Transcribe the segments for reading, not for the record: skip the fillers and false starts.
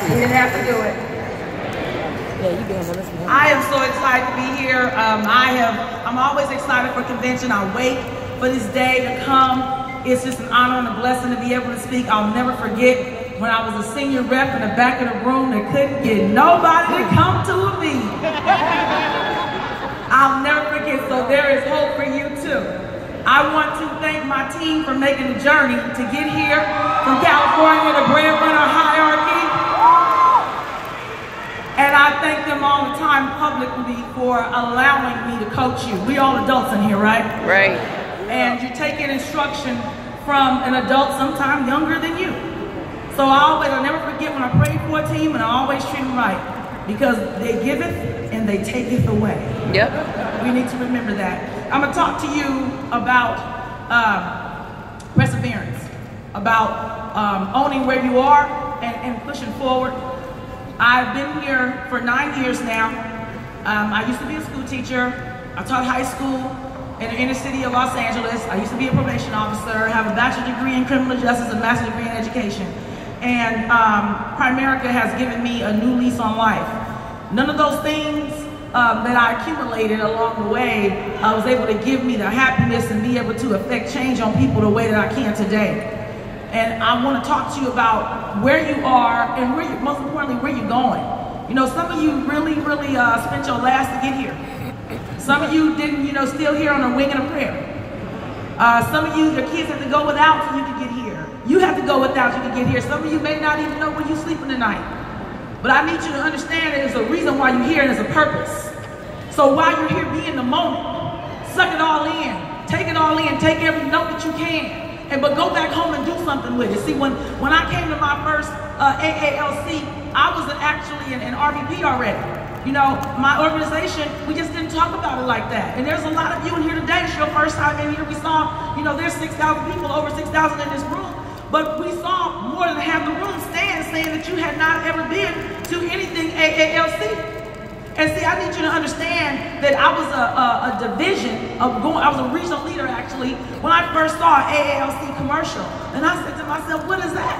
You didn't have to do it. I am so excited to be here. I'm always excited for convention. I wait for this day to come. It's just an honor and a blessing to be able to speak. I'll never forget when I was a senior rep in the back of the room that couldn't get nobody to come to a meeting. I'll never forget, so there is hope for you too. I want to thank my team for making the journey to get here from California, the breadwinner hierarchy. And I thank them all the time publicly for allowing me to coach you. We all adults in here, right? Right. And you're taking instruction from an adult sometime younger than you. So I'll never forget when I prayed for a team, and I always treat them right. Because they giveth and they taketh away. Yep. We need to remember that. I'm going to talk to you about perseverance, about owning where you are and pushing forward. I've been here for 9 years now. I used to be a school teacher. I taught high school in the inner city of Los Angeles. I used to be a probation officer, have a bachelor's degree in criminal justice and master's degree in education. And Primerica has given me a new lease on life. None of those things that I accumulated along the way was able to give me the happiness and be able to affect change on people the way that I can today. And I want to talk to you about where you are and where you, most importantly, where you're going. You know, some of you really spent your last to get here. Some of you didn't, still here on a wing and a prayer. Some of you, your kids have to go without so you can get here. You have to go without you can get here. Some of you may not even know where you're sleeping tonight. But I need you to understand that there's a reason why you're here and there's a purpose. So while you're here, be in the moment. Suck it all in. Take it all in. Take every note that you can. But go back home and do something with it. See, when I came to my first AALC, I was actually an RVP already. You know, my organization, we just didn't talk about it like that. And there's a lot of you in here today. It's your first time in here. We saw, there's 6,000 people, over 6,000 in this room. But we saw more than half the room stand saying that you had not ever been to anything AALC. And see, I need you to understand that I was a division of I was a regional leader actually when I first saw an AALC commercial. And I said to myself, what is that?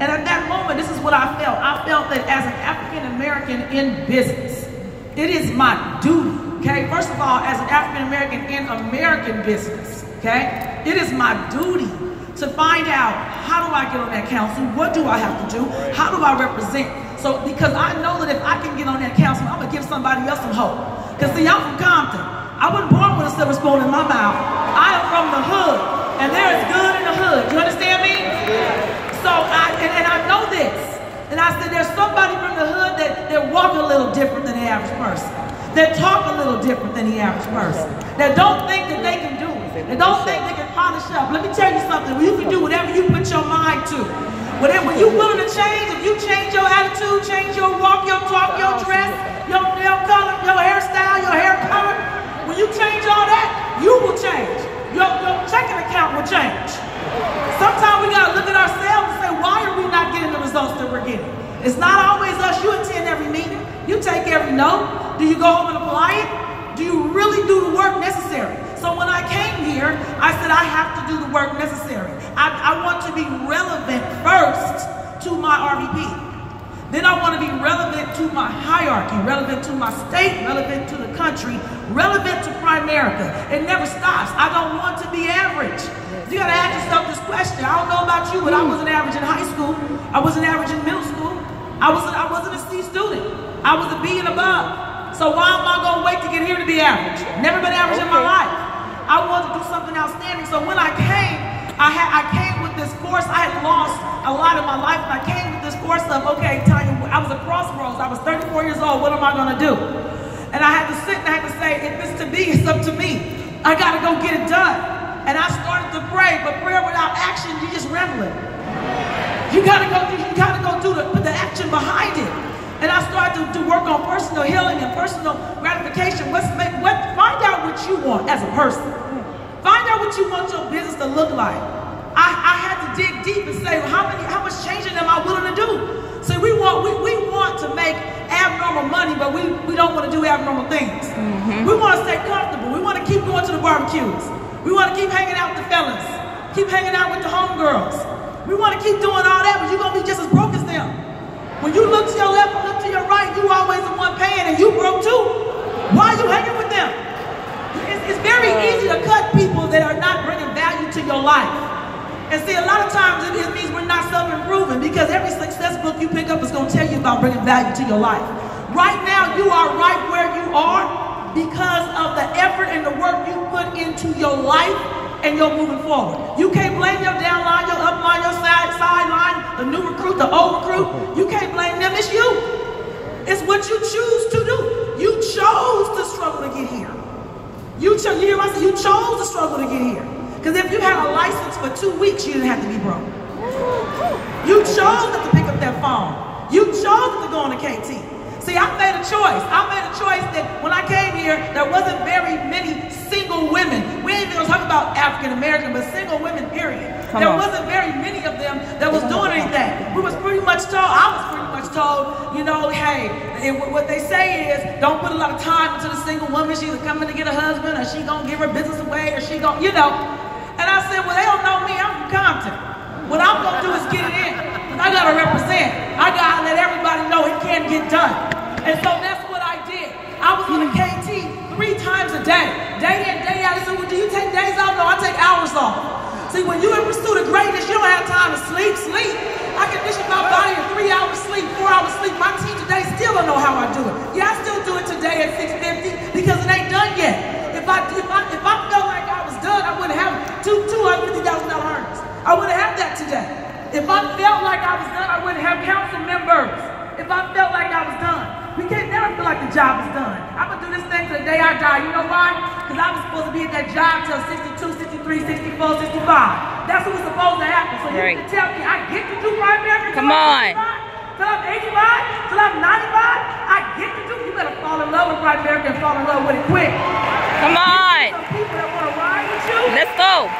And at that moment, this is what I felt. I felt that as an African American in business, it is my duty, okay? First of all, as an African American in American business, okay? It is my duty to find out, how do I get on that council? What do I have to do? How do I represent? So, because I know that if I can get on that council, I'm gonna give somebody else some hope. Because see, I'm from Compton. I wasn't born with a silver spoon in my mouth. I am from the hood, and there is good in the hood. You understand me? So, and I know this. And I said, there's somebody from the hood that walk a little different than the average person. That talk a little different than the average person. That don't think that they can do it. That don't think they can polish up. Let me tell you something. You can do whatever you put your mind to. When you're willing to change, if you change your attitude, change your walk, your talk, your dress, your nail color, your hairstyle, your hair color, when you change all that, you will change. Your checking account will change. Sometimes we gotta look at ourselves and say, why are we not getting the results that we're getting? It's not always us. You attend every meeting. You take every note. Do you go home and apply it? Do you really do the work necessary? So when I came here, I said I have to do the work necessary. I want to be relevant first to my RVP. Then I want to be relevant to my hierarchy, relevant to my state, relevant to the country, relevant to Primerica. It never stops. I don't want to be average. You got to ask yourself this question. I don't know about you, but I wasn't average in high school. I wasn't average in middle school. I wasn't a C student. I was a B and above. So why am I going to wait to get here to be average? Never been average in my life. I wanted to do something outstanding. So when I came, I came with this force. I had lost a lot of my life, and I came with this force of, okay, Tonia, I was at crossroads. I was 34 years old. What am I going to do? And I had to sit and I had to say, if it's to be, it's up to me. I got to go get it done. And I started to pray, but prayer without action, you just rambling. You got to go do put the action behind it. And I started to work on personal healing and personal gratification. Find out what you want as a person. Find out what you want your business to look like. I had to dig deep and say, well, how much changing am I willing to do? So we want to make abnormal money, but we don't want to do abnormal things. We want to stay comfortable. We want to keep going to the barbecues. We want to keep hanging out with the fellas. Keep hanging out with the homegirls. We want to keep doing all that, but you're going to be just as broke as them. When You look to your left and look to your right, you always the one paying and you broke too. Why are you hanging with them? It's very easy to cut people that are not bringing value to your life. And see, a lot of times it means we're not self-improving, because every success book you pick up is going to tell you about bringing value to your life. Right now, you are right where you are because of the effort and the work you put into your life, and you're moving forward. You can't blame your downline, your upline, your sideline, the new recruit, the old recruit. You can't blame them, it's you. It's what you choose to do. You chose to struggle to get here. You hear what I say? You chose to struggle to get here. Because if you had a license for 2 weeks, you didn't have to be broke. You chose not to pick up that phone. You chose not to go on a KT. See, I made a choice. I made a choice that when I came here, there wasn't very many single women. We ain't even gonna talk about African American, but single women, period. There wasn't very many of them that was doing anything. We was pretty much told, I was pretty much told, you know, hey, what they say is, don't put a lot of time into the single woman. She's coming to get a husband, or she gonna give her business away, or she gonna, you know. And I said, well, they don't know me, I'm from Compton. What I'm gonna do is get it in. I gotta represent. I gotta let everybody know it can get done. And so that's what I did. I was on a KT 3 times a day. Day in, day out. I said, well, do you take days off? No, I take hours off. See, when you're in pursuit of greatness, you don't have time to sleep. I condition my body to 3 hours sleep, 4 hours sleep. My team today still don't know how I do it. Yeah, I still do it today at 6:50 because it ain't done yet. If I felt like I was done, I wouldn't have $250,000 earnings. I wouldn't have that today. If I felt like I was done, I wouldn't have council members. If I felt like I was done. We can't never feel like the job is done. I'm going to do this thing till the day I die. You know why? Because I was supposed to be at that job till 62, 63, 64, 65. That's what was supposed to happen. So you can tell me I get to do primary. Come on. Till I'm 85, till I'm 95, I get to do. You better fall in love with primary and fall in love with it quick. Come on. Get you some people that want to ride with you. Let's go.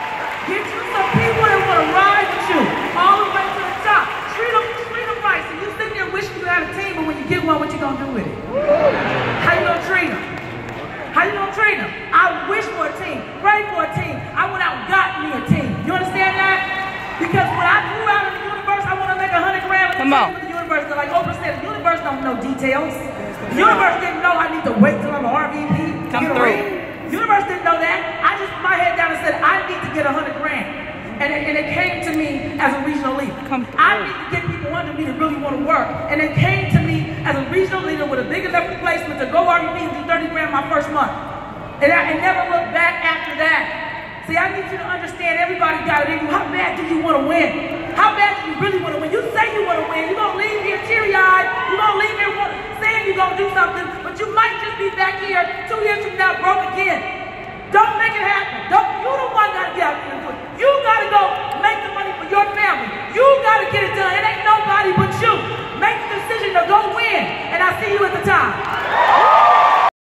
Get you some people that want to ride with you all the way to the top. Treat them right. So you sitting there wishing you had a team, but when you get one, what you gonna do with it? How you gonna treat them? How you gonna treat them? I wish for a team. Pray for a team. I went out and got me a team. You understand that? Because when I grew out of the universe, I want to make 100 grand. Come on. The universe, like Oprah said, the universe don't know details. The universe didn't know I need to wait till I'm an RVP. Come through. The universe didn't know that. I just put my head down and said, I need to get 100 grand. And it came to me as a regional leader. I need to get people under me that really want to work. And it came to me as a regional leader with a big enough replacement to go RVP and do 30 grand my first month. And I never looked back after that. See, I need you to understand everybody got it in you. How bad do you want to win? How bad do you really want to win? You say you want to win. You're going to leave here teary-eyed. You're going to leave here saying you're going to do something. But you might just be back here 2 years from now broke again.